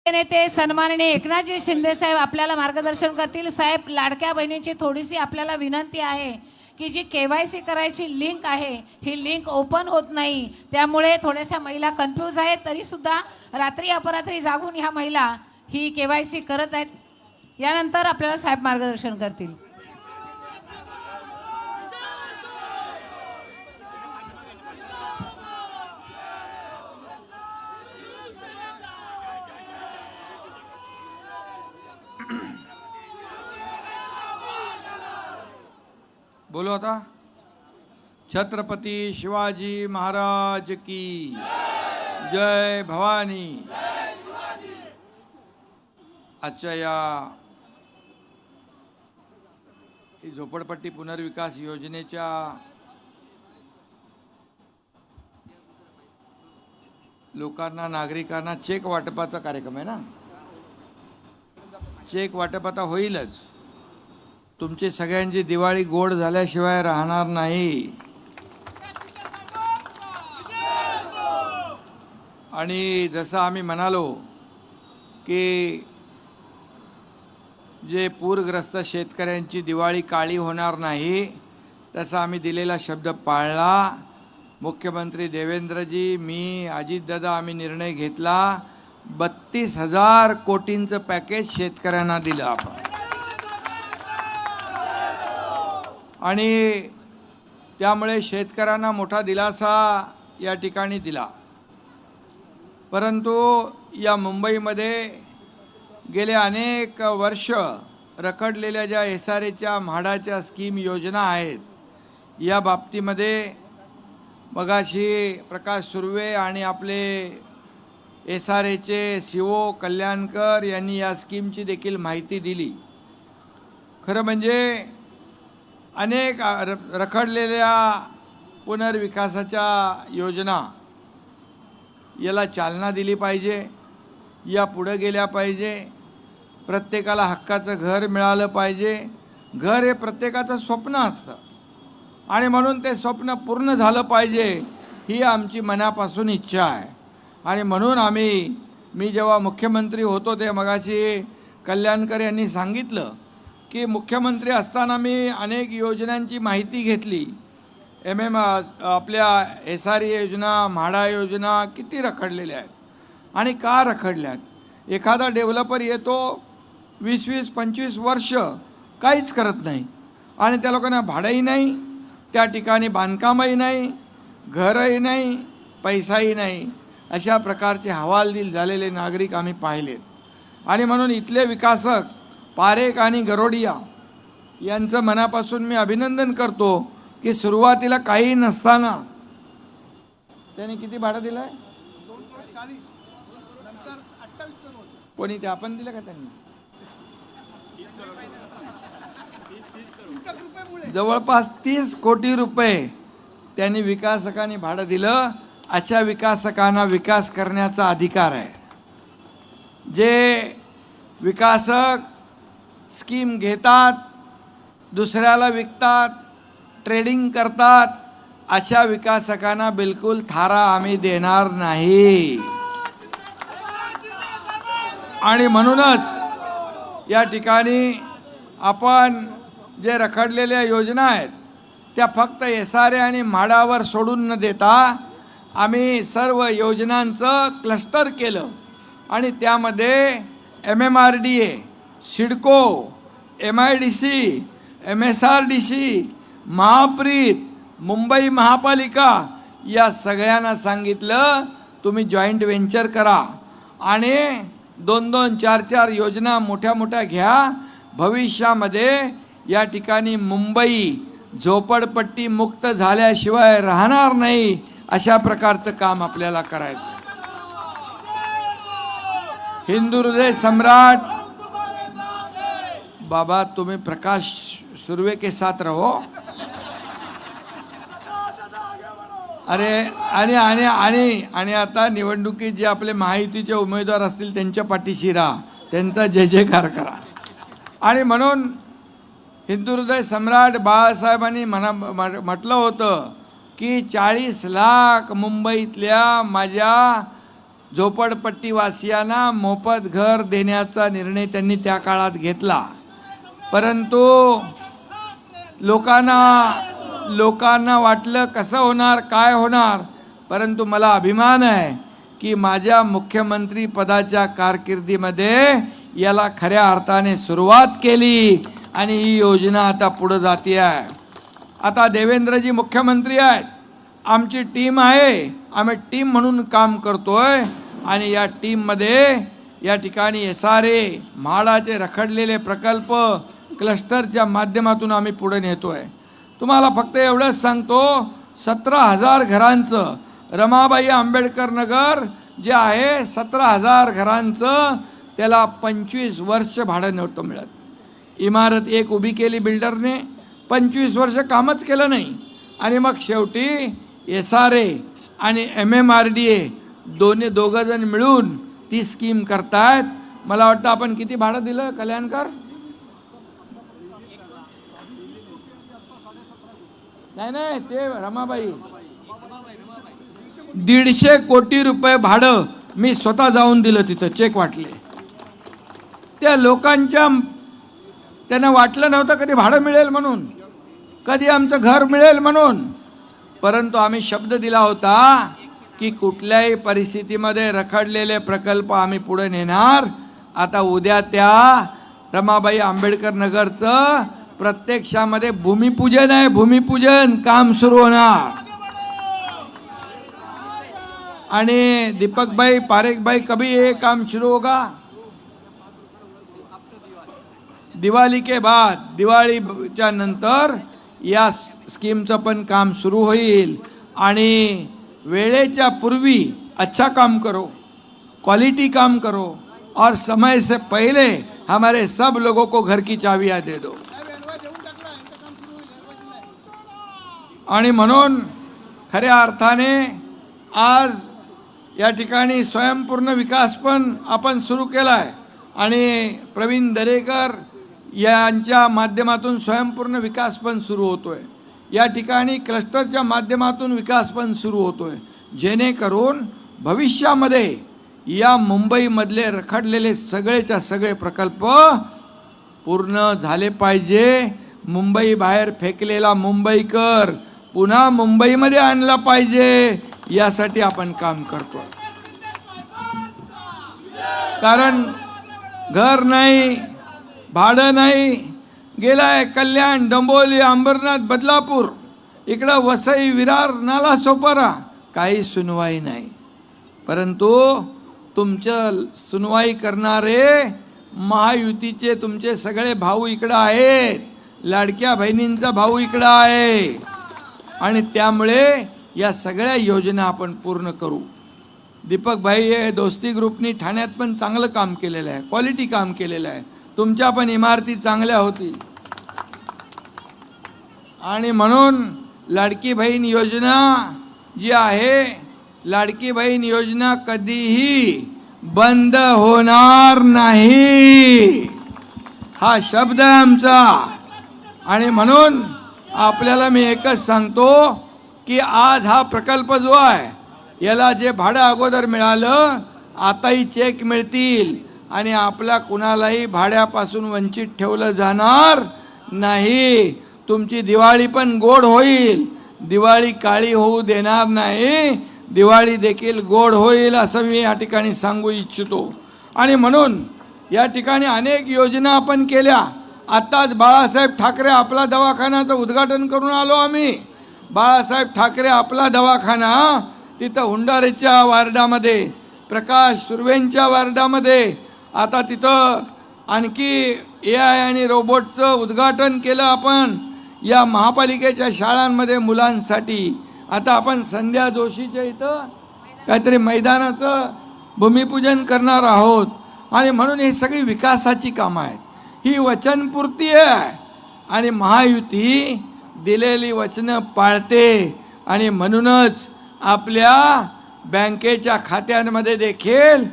नेते सन्माननीय एकनाथजी शिंदे साहेब आपल्याला मार्गदर्शन करतील। साहेब, लाडक्या बहिणींची थोडीशी आपल्याला विनंती आहे की जी केवायसी करायची लिंक आहे ही लिंक ओपन होत नाही, त्यामुळे थोड्याशा महिला कन्फ्यूज आहेत। तरी सुद्धा रात्री अपरात्री जागून ह्या महिला ही केवायसी करत आहेत। यानंतर आपल्याला साहेब मार्गदर्शन करतील। बोलो आता। छत्रपति शिवाजी महाराज की जय भवानी। आजच्या या झोपडपट्टी पुनर्विकास योजनेच्या लोकांना नागरिकांना चेक वाटपाचा कार्यक्रम आहे ना। चेक वाटप आता होईलच। तुमची सगळ्यांची दिवाळी गोड झाल्याशिवाय राहणार नाही। आणि जसं आम्ही म्हणालो की जे पूरग्रस्त शेतकऱ्यांची दिवाळी काळी होणार नाही, तसा आम्ही दिलेला शब्द पाळला। मुख्यमंत्री देवेंद्रजी, मी, अजितदादा आम्ही निर्णय घेतला। 32,000 कोटींचं पॅकेज शेतकऱ्यांना दिलं आपण। आणि त्यामुळे शेतकऱ्यांना मोठा दिलासा या ठिकाणी दिला। परंतु या मुंबईमध्ये गेले अनेक वर्ष रखडलेल्या ज्या SRAच्या म्हाडाच्या स्कीम योजना आहेत, या बाबतीमध्ये मगाशी प्रकाश सुर्वे आणि आपले SRAचे CO कल्याणकर यांनी या स्कीमची देखील माहिती दिली। खरं म्हणजे अनेक रखडलेल्या पुनर्विकासाच्या योजना याला चालना दिली पाहिजे, या पुढे गेल्या पाहिजे। प्रत्येकाला हक्काचं घर मिळालं पाहिजे। घर हे प्रत्येकाचं स्वप्न असतं आणि म्हणून ते स्वप्न पूर्ण झालं पाहिजे ही आमची मनापासून इच्छा आहे। आणि म्हणून मी जेव्हा मुख्यमंत्री होतो ते मगाशी कल्याणकर यांनी सांगितलं की मुख्यमंत्री असताना मी अनेक योजनांची माहिती घेतली। आपल्या SRA योजना, म्हाडा योजना किती रखडलेल्या आहेत आणि का रखडल्यात। एखादा डेव्हलपर येतो 20-20, 25 वर्ष काहीच करत नाही आणि त्या लोकांना भाडंही नाही, त्या ठिकाणी बांधकामही नाही, घरही नाही, पैसाही नाही, अशा प्रकारचे हवालदिल झालेले नागरिक आम्ही पाहिलेत। आणि म्हणून इथले विकासक पारेख आणि गरोडिया यांचं मनापासून मी अभिनंदन करतो की सुरुवातीला काही नसताना त्यांनी किती भाडं दिलंय? 240, नंतर 28 करोड। कोणी ते आपण दिलं का त्यांनी? जवळपास 30 कोटी रुपये त्यांनी विकासकांनी भाडं दिलं। अशा विकासकांना विकास करण्याचा अधिकार आहे। जे विकासक स्कीम घेतात, दुसऱ्याला विकतात, ट्रेडिंग करतात, अशा विकासकांना बिलकुल थारा आम्ही देणार नाही। आणि म्हणूनच या ठिकाणी आपण जे रखडलेल्या योजना आहेत त्या फक्त SRA आणि म्हाडावर सोडून न देता आम्ही सर्व योजनांचं क्लस्टर केलं आणि त्यामध्ये MMRDA, CIDCO, MIDC, MSRDC, Mahapreet, Mumbai महापालिका या सगळ्यांना सांगितलं तुम्ही जॉईंट व्हेंचर करा आणि 2-2, 4-4 योजना मोठ्या मोठ्या घ्या। भविष्यामध्ये या ठिकाणी मुंबई झोपडपट्टी मुक्त झाल्याशिवाय राहणार नाही, अशा प्रकारचं काम आपल्याला करायचं। हिंदू हृदय सम्राट बाबा, तुम्हें प्रकाश सुर्वे के साथ रहो। अरे आणि आता निवडणुकीत जे आपले महायुतीचे उमेदवार असतील त्यांच्या पाठीशी राहा, त्यांचा जय जयकार करा। आणि म्हणून हिंदू हृदय सम्राट बाळासाहेबांनी म्हटलं होतं की 40 लाख मुंबईतल्या माझ्या झोपडपट्टीवासियांना मोफत घर देण्याचा निर्णय त्यांनी त्या काळात घेतला. परंतु लोकांना वाटलं कसं होणार, काय होणार. परंतु मला अभिमान आहे की माझ्या मुख्यमंत्री पदाच्या कारकिर्दीमध्ये याला खऱ्या अर्थाने सुरुवात केली आणि ही योजना आता पुढे जाते आहे. आता देवेंद्रजी मुख्यमंत्री आहेत, आमची टीम आहे, आम्ही टीम म्हणून काम करतोय आणि या टीममध्ये या ठिकाणी SRA म्हाडाचे रखडलेले प्रकल्प क्लस्टरच्या माध्यमातून आम्ही पुढे नेतोय. तुम्हाला फक्त एवढंच सांगतो, 17,000 घरांचं रमाबाई आंबेडकर नगर जे आहे 17,000 घरांचं त्याला 25 वर्ष भाडं नव्हतं मिळत. इमारत एक उभी केली बिल्डरने, 25 वर्ष कामच केलं नाही आणि मग शेवटी SRA आणि MMRDA दोघं जण मिळून ती स्कीम करतायत. मला वाटतं आपण किती भाडं दिलं कल्याणकर? नाही ते रमाबाई 150 कोटी रुपये भाडं मी स्वतः जाऊन दिलं, तिथं चेक वाटले. त्या लोकांच्या त्यांना वाटलं नव्हतं कधी भाडं मिळेल म्हणून, कधी आमचं घर मिळेल म्हणून. परंतु आम्ही शब्द दिला होता की कुठल्याही परिस्थितीमध्ये रखडलेले प्रकल्प आम्ही पुढे नेणार. आता उद्या त्या रमाबाई आंबेडकर नगरचं प्रत्यक्षामध्ये भूमिपूजन आहे, भूमिपूजन काम सुरू होणार. आणि दीपक भाई, पारेख भाई, कभी ये काम शुरू होगा? दिवाळी के बाद, दिवाळीच्या नंतर या स्कीमचं पण काम सुरू होईल. आणि वेळेच्या पूर्वी अच्छा काम करो, क्वालिटी काम करो और समय से पहले हमारे सब लोगों को घर की चाबियां दे दो. आणि म्हणून खऱ्या अर्थाने आज या ठिकाणी स्वयंपूर्ण विकास पण आपण सुरू केला आहे आणि प्रवीण दरेकर यांच्या माध्यमातून स्वयंपूर्ण विकास पण सुरू होतोय. या ठिकाणी क्लस्टरच्या माध्यमातून विकास पण सुरू होतोय, जेणेकरून भविष्यामध्ये या मुंबईमधले रखडलेले सगळेच्या सगळे प्रकल्प पूर्ण झाले पाहिजे. मुंबई बाहेर फेकलेला मुंबईकर पुन्हा मुंबईमध्ये आणला पाहिजे, यासाठी आपण काम करतो. कारण घर नाही, भाडं नाही, गेलाय कल्याण, डोंबिवली, अंबरनाथ, बदलापूर, इकडं वसई, विरार, नाला सोपारा, काही सुनवाई नाही. परंतु तुमचं सुनवाई करणारे महायुतीचे तुमचे सगळे भाऊ इकडं आहेत, लाडक्या बहिणींचा भाऊ इकडं आहे आणि त्यामुळे या सगळ्या योजना आपण पूर्ण करू. दीपक भाई हे दोस्ती ग्रुपनी ठाण्यात पण चांगलं काम केलेलं आहे, क्वालिटी काम केलेलं आहे. तुमच्या पण इमारती चांगल्या होतील. आणि म्हणून लाडकी बहीण योजना जी आहे, लाडकी बहीण योजना कधीही बंद होणार नाही, हा शब्द आहे आमचा. आणि म्हणून आपल्याला मी एकच सांगतो की आज हा प्रकल्प जो आहे याला जे भाडं अगोदर मिळालं, आताही चेक मिळतील आणि आपला कुणालाही भाड्यापासून वंचित ठेवलं जाणार नाही. तुमची दिवाळी पण गोड होईल, दिवाळी काळी होऊ देणार नाही, दिवाळी देखील गोड होईल असं मी या ठिकाणी सांगू इच्छितो. आणि म्हणून या ठिकाणी अनेक योजना आपण केल्या. आत्ताच बाळासाहेब ठाकरे आपला दवाखान्याचं उद्घाटन करून आलो आम्ही. बाळासाहेब ठाकरे आपला दवाखाना तिथं हुंडारेच्या वार्डामध्ये, प्रकाश सुर्वेंच्या वार्डामध्ये, आता तिथं आणखी AI आणि रोबोटचं उद्घाटन केलं आपण या महापालिकेच्या शाळांमध्ये मुलांसाठी. आता आपण संध्या जोशीच्या इथं काहीतरी मैदानाचं भूमिपूजन करणार आहोत. आणि म्हणून ही सगळी विकासाची कामं आहेत, ही वचनपूर्ती आहे आणि महायुती दिलेली वचनं पाळते. आणि म्हणूनच आपल्या बँकेच्या खात्यांमध्ये देखील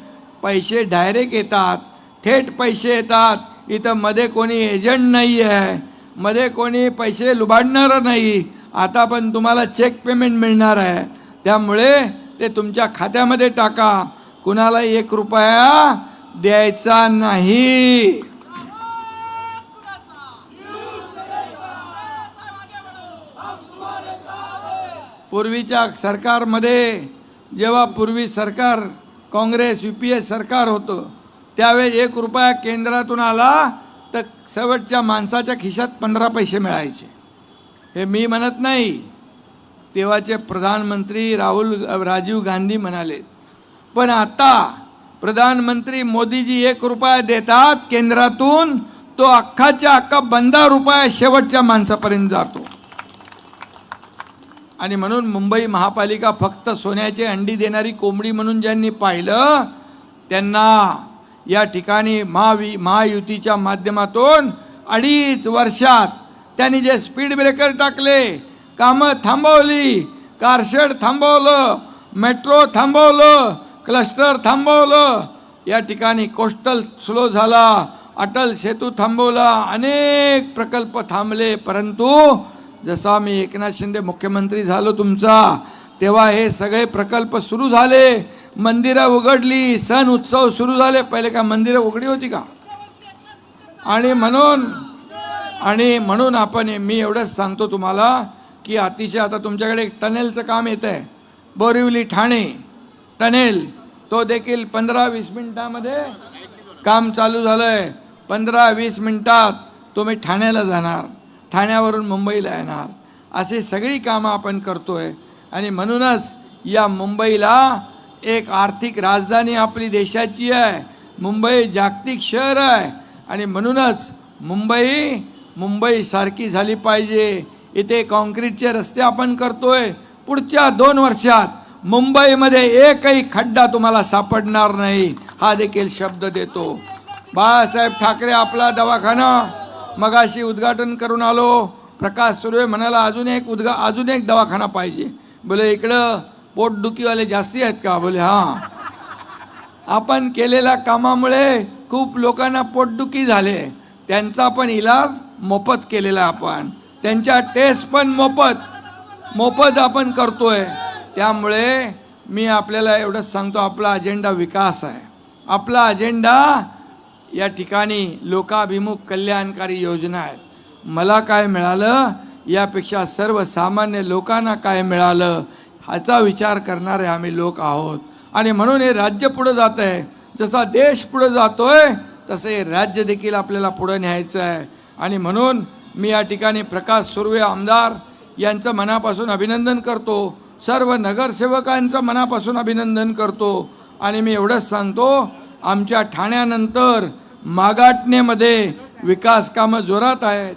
पैसे डायरेक्ट येतात, थेट पैसे येतात. इथं मध्ये कोणी एजंट नाही आहे, मध्ये कोणी पैसे लुबाडणारं नाही. आता पण तुम्हाला चेक पेमेंट मिळणार आहे, त्यामुळे ते तुमच्या खात्यामध्ये टाका. कुणाला 1 रुपया द्यायचा नाही. पूर्वीच्या सरकारमध्ये जेव्हा पूर्वी सरकार काँग्रेस UPA सरकार होतं त्यावेळी 1 रुपया केंद्रातून आला तर शेवटच्या माणसाच्या खिशात 15 पैसे मिळायचे. हे मी म्हणत नाही, तेव्हाचे प्रधानमंत्री राजीव गांधी म्हणाले. पण आता प्रधानमंत्री मोदीजी 1 रुपया देतात केंद्रातून, तो अख्खाच्या अख्खा 15 रुपया शेवटच्या माणसापर्यंत जातो. आणि म्हणून मुंबई महापालिका फक्त सोन्याची अंडी देणारी कोंबडी म्हणून ज्यांनी पाहिलं त्यांना या ठिकाणी महायुतीच्या माध्यमातून 2.5 वर्षात त्यांनी जे स्पीड ब्रेकर टाकले, कामं थांबवली, कारशेड थांबवलं, मेट्रो थांबवलं, क्लस्टर थांबवलं, या ठिकाणी कोस्टल स्लो झाला, अटल सेतू थांबवला, अनेक प्रकल्प थांबले. परंतु जसा मी एकनाथ शिंदे मुख्यमंत्री झालो तुमचा, तेव्हा हे सगळे प्रकल्प सुरू झाले, मंदिरं उघडली, सण उत्सव सुरू झाले. पहिले का मंदिरं उघडी होती का? आणि म्हणून आपण मी एवढंच सांगतो तुम्हाला की अतिशय आता तुमच्याकडे एक टनेलचं काम येत आहे, बोरिवली ठाणे टनेल, तो देखील 15-20 मिनिटामध्ये काम चालू झालं आहे. 15-20 मिनिटात तुम्ही ठाण्याला जाणार, ठाण्यावरून मुंबईला येणार. अशी सगळी कामं आपण करतोय. आणि म्हणूनच या मुंबईला एक आर्थिक राजधानी आपली देशाची आहे. मुंबई जागतिक शहर आहे आणि म्हणूनच मुंबई सारखी झाली पाहिजे. इथे कॉन्क्रीटचे रस्ते आपण करतोय. पुढच्या 2 वर्षात मुंबईमध्ये एकही खड्डा तुम्हाला सापडणार नाही, हा देखील शब्द देतो. बाळासाहेब ठाकरे आपला दवाखाना मगाशी उद्घाटन करून आलो. प्रकाश सुर्वे म्हणाला अजून एक दवाखाना पाहिजे. बोले इकडं पोटदुखीवाले जास्ती आहेत का? बोले हां. आपण केलेल्या कामामुळे खूप लोकांना पोटदुखी झाले, त्यांचा पण इलाज मोफत केलेला आपण, त्यांच्या टेस्ट पण मोफत आपण करतोय. त्यामुळे मी आपल्याला एवढंच सांगतो, आपला अजेंडा विकास आहे. आपला अजेंडा या ठिकाणी लोकाभिमुख कल्याणकारी योजना आहेत. मला काय मिळालं यापेक्षा सर्वसामान्य लोकांना काय मिळालं ह्याचा विचार करणारे आम्ही लोक आहोत. आणि म्हणून हे राज्य पुढे जात आहे. जसा देश पुढे जातोय तसं हे राज्य देखील आपल्याला पुढे न्यायचं आहे. आणि म्हणून मी या ठिकाणी प्रकाश सुर्वे आमदार यांचं मनापासून अभिनंदन करतो, सर्व नगरसेवकांचं मनापासून अभिनंदन करतो. आणि मी एवढंच सांगतो, आमच्या ठाण्यानंतर मागाटनेमध्ये विकास कामं जोरात आहेत.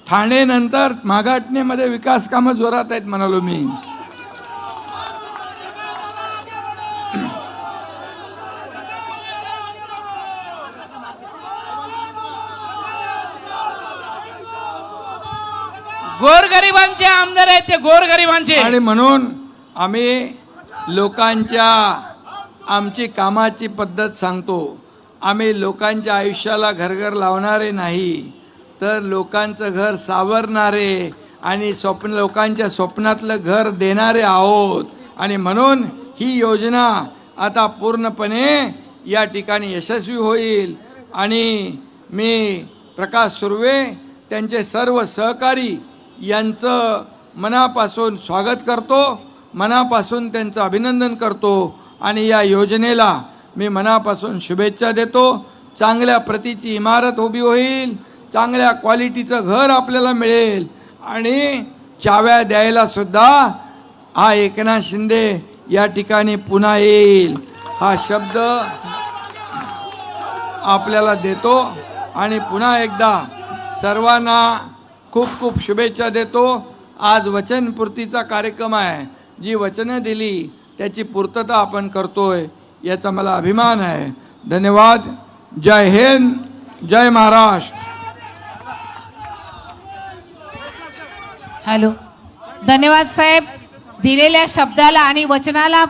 ठाणेनंतर मागाटनेमध्ये विकास कामं जोरात आहेत म्हणालो मी. गोरगरिबांचे आमदार आहेत ते, गोरगरिबांचे. आणि म्हणून आम्ही आमची कामाची पद्धत सांगतो. आम्ही लोकांच्या आयुष्याला घरघर लावणारे नाही, तर लोकांचं घर सावरणारे आणि लोकांच्या स्वप्नातलं घर देणारे आहोत. आणि म्हणून ही योजना आता पूर्णपणे या ठिकाणी यशस्वी होईल. आणि मी प्रकाश सुर्वे त्यांचे सर्व सहकारी यांचं मनापासून स्वागत करतो, मनापासून त्यांचं अभिनंदन करतो. आणि या योजनेला मी मनापासून शुभेच्छा देतो. चांगल्या प्रतीची इमारत उभी होईल, चांगल्या क्वालिटीचं घर आपल्याला मिळेल. आणि चाव्या द्यायला सुद्धा हा एकनाथ शिंदे या ठिकाणी पुन्हा येईल, हा शब्द आपल्याला देतो. आणि पुन्हा एकदा सर्वांना खूप खूप शुभेच्छा देतो. आज वचनपूर्तीचा कार्यक्रम आहे. जी वचनं दिली त्याची पूर्तता आपण करतोय, याचा मला अभिमान आहे. धन्यवाद. जय हिंद, जय महाराष्ट्र. हॅलो, धन्यवाद साहेब. दिलेल्या शब्दाला आणि वचनाला